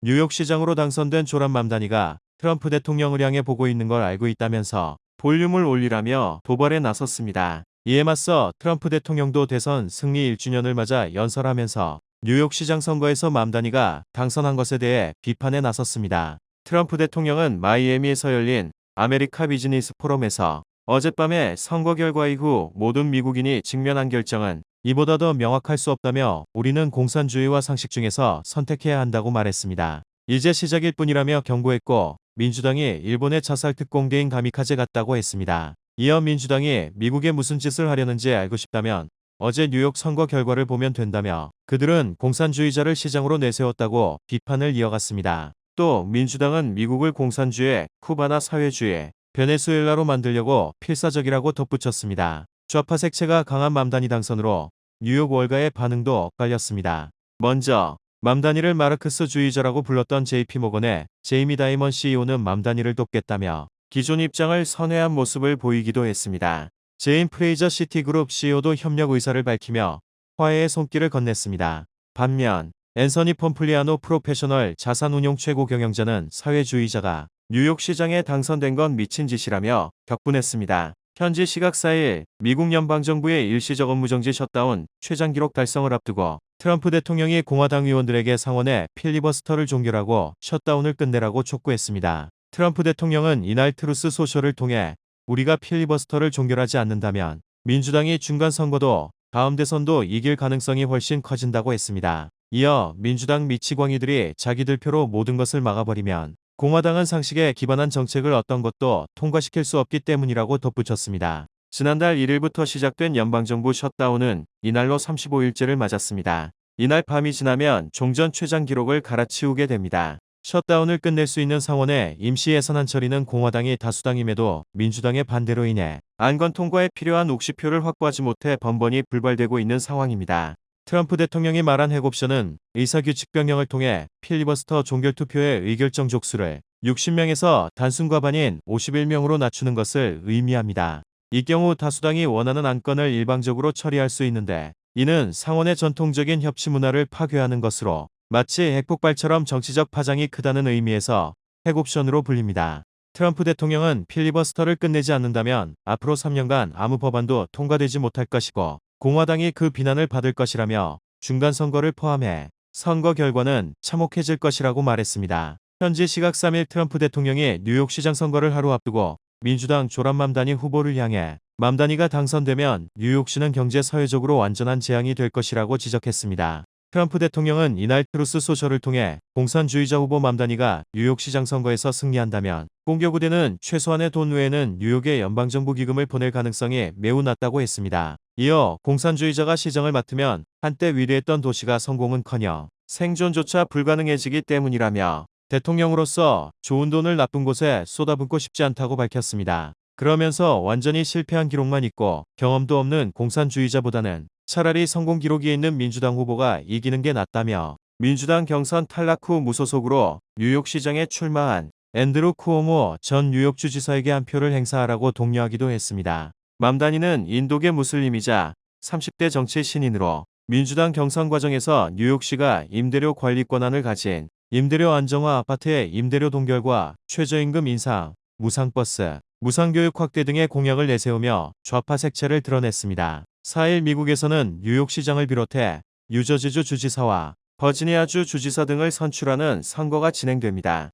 뉴욕시장으로 당선된 조란 맘다니가 트럼프 대통령을 향해 보고 있는 걸 알고 있다면서 볼륨을 올리라며 도발에 나섰습니다. 이에 맞서 트럼프 대통령도 대선 승리 1주년을 맞아 연설하면서 뉴욕시장 선거에서 맘다니가 당선한 것에 대해 비판에 나섰습니다. 트럼프 대통령은 마이애미에서 열린 아메리카 비즈니스 포럼에서 어젯밤에 선거 결과 이후 모든 미국인이 직면한 결정은 이보다 더 명확할 수 없다며 우리는 공산주의와 상식 중에서 선택해야 한다고 말했습니다. 이제 시작일 뿐이라며 경고했고 민주당이 일본의 자살 특공대인 가미카제 같다고 했습니다. 이어 민주당이 미국에 무슨 짓을 하려는지 알고 싶다면 어제 뉴욕 선거 결과를 보면 된다며 그들은 공산주의자를 시장으로 내세웠다고 비판을 이어갔습니다. 또 민주당은 미국을 공산주의, 쿠바나 사회주의, 베네수엘라로 만들려고 필사적이라고 덧붙였습니다. 좌파 색채가 강한 맘다니 당선으로 뉴욕 월가의 반응도 엇갈렸습니다. 먼저 맘다니를 마르크스주의자라고 불렀던 JP모건의 제이미 다이먼 CEO는 맘다니를 돕겠다며 기존 입장을 선회한 모습을 보이기도 했습니다. 제인 프레이저 시티그룹 CEO도 협력 의사를 밝히며 화해의 손길을 건넸습니다. 반면 앤서니 폼플리아노 프로페셔널 자산운용 최고 경영자는 사회주의자가 뉴욕시장에 당선된 건 미친 짓이라며 격분했습니다. 현지 시각 4일 미국 연방정부의 일시적 업무정지 셧다운 최장 기록 달성을 앞두고 트럼프 대통령이 공화당 의원들에게 상원의 필리버스터를 종결하고 셧다운을 끝내라고 촉구했습니다. 트럼프 대통령은 이날 트루스 소셜을 통해 우리가 필리버스터를 종결하지 않는다면 민주당이 중간 선거도 다음 대선도 이길 가능성이 훨씬 커진다고 했습니다. 이어 민주당 미치광이들이 자기들 표로 모든 것을 막아버리면 공화당은 상식에 기반한 정책을 어떤 것도 통과시킬 수 없기 때문이라고 덧붙였습니다. 지난달 1일부터 시작된 연방정부 셧다운은 이날로 35일째를 맞았습니다. 이날 밤이 지나면 종전 최장 기록을 갈아치우게 됩니다. 셧다운을 끝낼 수 있는 상원의 임시 예산안 처리는 공화당이 다수당임에도 민주당의 반대로 인해 안건 통과에 필요한 60표를 확보하지 못해 번번이 불발되고 있는 상황입니다. 트럼프 대통령이 말한 핵옵션은 의사규칙 변경을 통해 필리버스터 종결 투표의 의결정 족수를 60명에서 단순 과반인 51명으로 낮추는 것을 의미합니다. 이 경우 다수당이 원하는 안건을 일방적으로 처리할 수 있는데 이는 상원의 전통적인 협치 문화를 파괴하는 것으로 마치 핵폭발처럼 정치적 파장이 크다는 의미에서 핵옵션으로 불립니다. 트럼프 대통령은 필리버스터를 끝내지 않는다면 앞으로 3년간 아무 법안도 통과되지 못할 것이고 공화당이 그 비난을 받을 것이라며 중간 선거를 포함해 선거 결과는 참혹해질 것이라고 말했습니다. 현지 시각 3일 트럼프 대통령이 뉴욕시장 선거를 하루 앞두고 민주당 조란 맘다니 후보를 향해 맘다니가 당선되면 뉴욕시는 경제 사회적으로 완전한 재앙이 될 것이라고 지적했습니다. 트럼프 대통령은 이날 트루스 소셜을 통해 공산주의자 후보 맘다니가 뉴욕시장 선거에서 승리한다면 공격우대는 최소한의 돈 외에는 뉴욕에 연방정부 기금을 보낼 가능성이 매우 낮다고 했습니다. 이어 공산주의자가 시장을 맡으면 한때 위대했던 도시가 성공은커녕 생존조차 불가능해지기 때문이라며 대통령으로서 좋은 돈을 나쁜 곳에 쏟아붓고 싶지 않다고 밝혔습니다. 그러면서 완전히 실패한 기록만 있고 경험도 없는 공산주의자보다는 차라리 성공 기록이 있는 민주당 후보가 이기는 게 낫다며 민주당 경선 탈락 후 무소속으로 뉴욕시장에 출마한 앤드루 쿠오모 전 뉴욕주지사에게 한 표를 행사하라고 독려하기도 했습니다. 맘다니는 인도계 무슬림이자 30대 정치 신인으로 민주당 경선 과정에서 뉴욕시가 임대료 관리 권한을 가진 임대료 안정화 아파트의 임대료 동결과 최저임금 인상, 무상버스, 무상교육 확대 등의 공약을 내세우며 좌파 색채를 드러냈습니다. 4일 미국에서는 뉴욕시장을 비롯해 뉴저지주 주지사와 버지니아주 주지사 등을 선출하는 선거가 진행됩니다.